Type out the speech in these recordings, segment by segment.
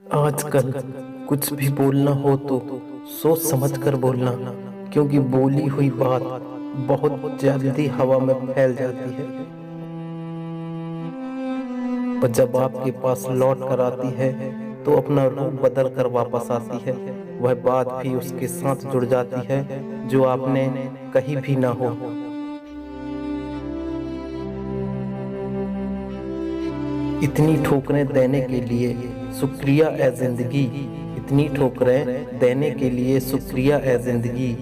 आजकल कुछ भी बोलना हो तो सोच समझ कर बोलना, क्योंकि बोली हुई बात बहुत जल्दी हवा में फैल जाती है। पर जब आपके पास लौट कर आती है तो अपना रूप बदल कर वापस आती है। वह बात भी उसके साथ जुड़ जाती है जो आपने कही भी ना हो। इतनी ठोकरें देने के लिए शुक्रिया ए जिंदगी, इतनी ठोकरें देने के लिए शुक्रिया ए जिंदगी।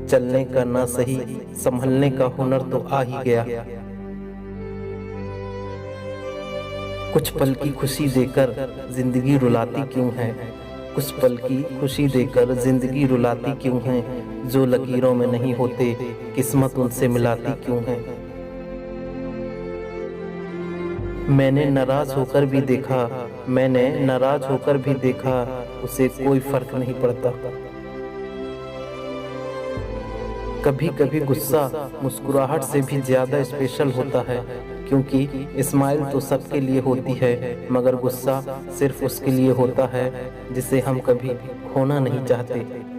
चलने का ना सही, संभलने का हुनर तो आ ही गया। कुछ पल की खुशी देकर जिंदगी रुलाती क्यों है, कुछ पल की खुशी देकर जिंदगी रुलाती क्यों है। जो लकीरों में नहीं होते किस्मत उनसे मिलाती क्यों है। मैंने नाराज होकर भी देखा, मैंने नाराज होकर भी देखा, उसे कोई फर्क नहीं पड़ता। कभी कभी गुस्सा मुस्कुराहट से भी ज्यादा स्पेशल होता है, क्योंकि स्माइल तो सबके लिए होती है मगर गुस्सा सिर्फ उसके लिए होता है जिसे हम कभी खोना नहीं चाहते।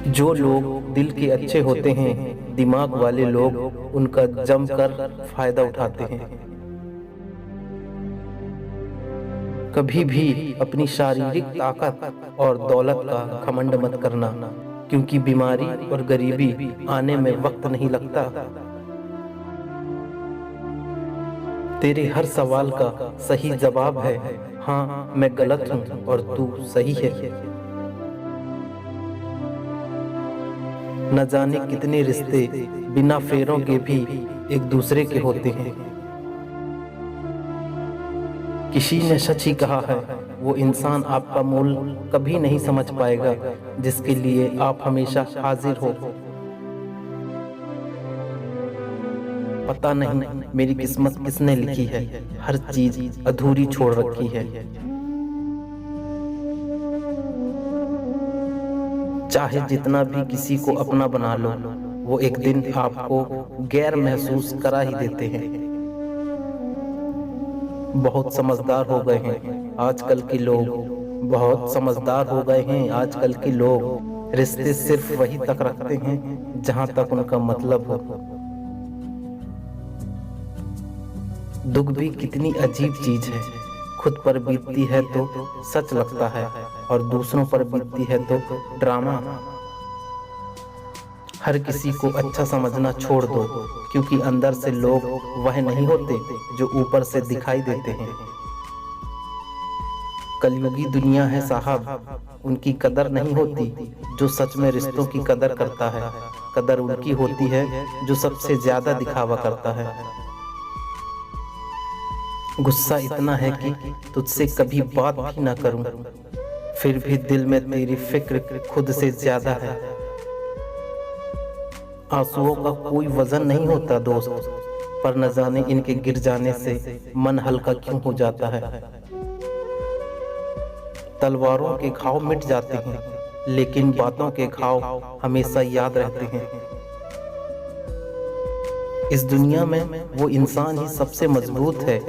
जो लोग दिल के अच्छे होते हैं, दिमाग वाले लोग उनका जमकर फायदा उठाते हैं। कभी भी अपनी शारीरिक ताकत और दौलत का घमंड मत करना, क्योंकि बीमारी और गरीबी आने में वक्त नहीं लगता। तेरे हर सवाल का सही जवाब है हाँ मैं गलत हूँ और तू सही है। न जाने कितने रिश्ते बिना फेरों के भी एक दूसरे के होते हैं। किसी ने सच ही कहा है, वो इंसान आपका मूल कभी नहीं समझ पाएगा जिसके लिए आप हमेशा हाजिर हो। पता नहीं मेरी किस्मत किसने लिखी है, हर चीज अधूरी छोड़ रखी है। चाहे जितना भी किसी को अपना बना लो, वो एक दिन आपको गैर महसूस करा ही देते हैं। बहुत समझदार हो गए हैं आजकल के लोग, बहुत समझदार हो गए हैं आजकल के लोग। रिश्ते सिर्फ वही तक रखते हैं जहां तक उनका मतलब हो। दुख भी कितनी अजीब चीज है, खुद पर बीतती है तो सच लगता है और दूसरों पर बीतती है तो ड्रामा। हर किसी को अच्छा समझना छोड़ दो, क्योंकि अंदर से लोग वह नहीं होते जो ऊपर से दिखाई देते हैं। कलयुगी दुनिया है साहब, उनकी कदर नहीं होती जो सच में रिश्तों की कदर करता है। कदर उनकी होती है जो सबसे ज्यादा दिखावा करता है। गुस्सा इतना है कि तुझसे कभी बात भी ना करूं, फिर भी दिल में तेरी फिक्र खुद से ज्यादा है। आंसुओं का कोई वजन नहीं होता दोस्त, पर न जाने इनके गिर जाने से मन हल्का क्यों हो जाता है। तलवारों के घाव मिट जाते हैं, लेकिन बातों के घाव हमेशा याद रहते हैं। इस दुनिया में वो इंसान ही सबसे मजबूत है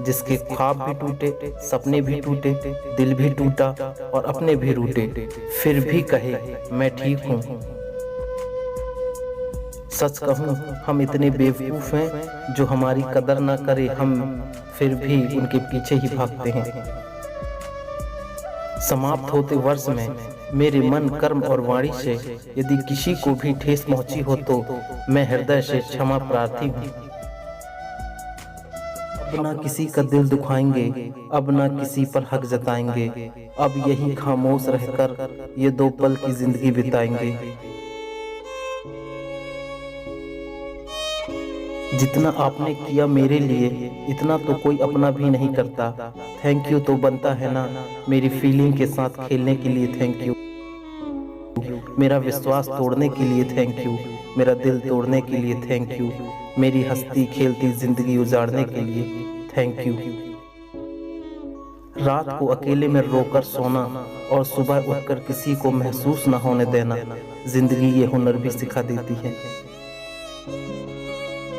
जिसके ख्वाब भी टूटे, सपने भी टूटे, दिल भी टूटा और अपने भी रूठे, फिर भी कहे मैं ठीक हूँ। सच कहूँ हम इतने बेवकूफ हैं जो हमारी कदर ना करे, हम फिर भी उनके पीछे ही भागते हैं। समाप्त होते वर्ष में मेरे मन कर्म और वाणी से यदि किसी को भी ठेस पहुंची हो तो मैं हृदय से क्षमा प्रार्थी हूँ। अब ना किसी का दिल दुखाएंगे, अब ना किसी पर हक जताएंगे, अब यही खामोश रहकर ये दो पल की जिंदगी बिताएंगे। जितना आपने किया मेरे लिए इतना तो कोई अपना भी नहीं करता। थैंक यू तो बनता है ना, मेरी फीलिंग के साथ खेलने के लिए थैंक यू, मेरा विश्वास तोड़ने के लिए थैंक यू, मेरा दिल तोड़ने के लिए थैंक यू, मेरी हंसती खेलती जिंदगी उजाड़ने के लिए थैंक यू। रात को अकेले में रोकर सोना और सुबह उठकर किसी को महसूस न होने देना, जिंदगी ये हुनर भी सिखा देती है।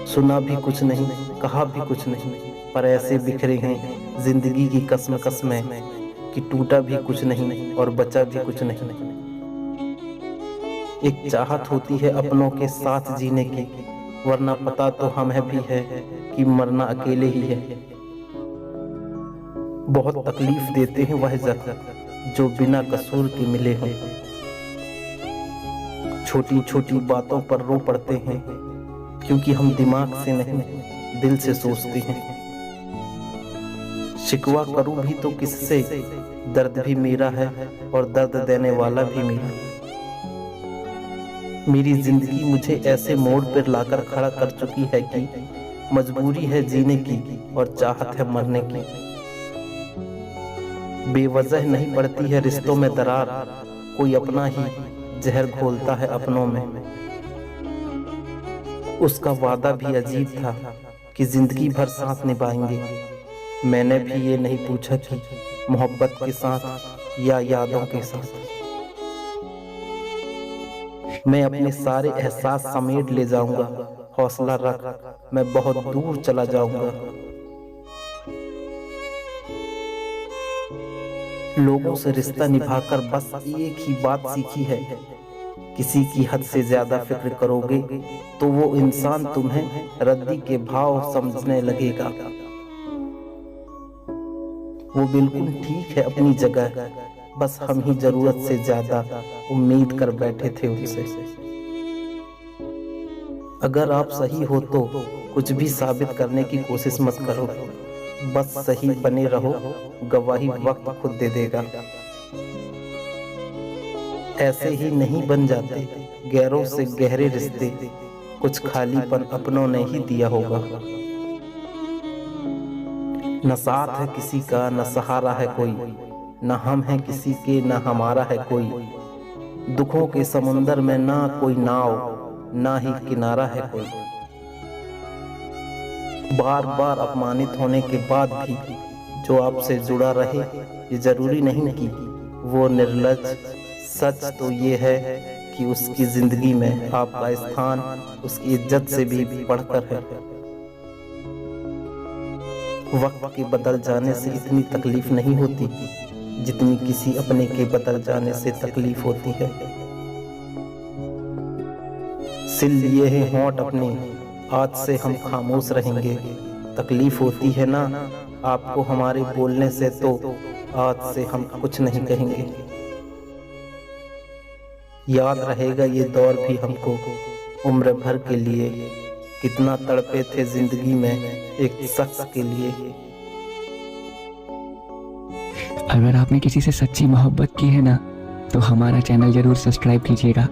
सुना भी कुछ नहीं, कहा भी कुछ नहीं, पर ऐसे बिखरे हैं जिंदगी की कसम कसमें कि टूटा भी कुछ नहीं और बचा भी कुछ नहीं। एक चाहत होती है अपनों के साथ जीने की, वरना पता तो हमें भी है कि मरना अकेले ही है। बहुत तकलीफ देते हैं वह जख्म जो बिना कसूर के मिले हों। छोटी छोटी बातों पर रो पड़ते हैं क्योंकि हम दिमाग से नहीं दिल से सोचते हैं। शिकवा करूं भी तो किससे, दर्द भी मेरा है और दर्द देने वाला भी मेरा। मेरी जिंदगी मुझे ऐसे मोड़ पर लाकर खड़ा कर चुकी है कि मजबूरी है जीने की और चाहत है मरने की। बेवजह नहीं पड़ती है रिश्तों में दरार, कोई अपना ही जहर घोलता है अपनों में। उसका वादा भी अजीब था कि जिंदगी भर साथ निभाएंगे। मैंने भी ये नहीं पूछा कि मोहब्बत के साथ या यादों के साथ। मैं अपने सारे एहसास समेट ले जाऊंगा, हौसला रख मैं बहुत दूर चला जाऊंगा। लोगों से रिश्ता निभाकर बस एक ही बात सीखी है, किसी की हद से ज्यादा फिक्र करोगे तो वो इंसान तुम्हें रद्दी के भाव समझने लगेगा। वो बिल्कुल ठीक है अपनी जगह, बस हम ही जरूरत से ज्यादा उम्मीद कर बैठे थे उनसे। अगर आप सही हो तो कुछ भी साबित करने की कोशिश मत करो, बस सही बने रहो, गवाही वक्त खुद दे देगा। ऐसे ही नहीं बन जाते गैरों से गहरे रिश्ते, कुछ खालीपन अपनों ने ही दिया होगा। न साथ है किसी का न सहारा है कोई, न हम है किसी के न हमारा है कोई। दुखों के समुंदर में ना कोई नाव ना ही किनारा है कोई। बार बार अपमानित होने के बाद भी जो आपसे जुड़ा रहे, ये जरूरी नहीं कि वो निर्लज। सच तो ये है कि उसकी जिंदगी में आपका स्थान उसकी इज्जत से भी बढ़कर है। वक्त के बदल जाने से इतनी तकलीफ नहीं होती जितनी किसी अपने के बदल जाने से तकलीफ होती है। सिल लिए हैं होंठ अपने, आज से हम खामोश रहेंगे। तकलीफ होती है ना आपको हमारे बोलने से, तो आज से हम कुछ नहीं कहेंगे। याद रहेगा ये दौर भी हमको उम्र भर के लिए, कितना तड़पे थे जिंदगी में एक शख्स के लिए। अगर आपने किसी से सच्ची मोहब्बत की है ना, तो हमारा चैनल जरूर सब्सक्राइब कीजिएगा।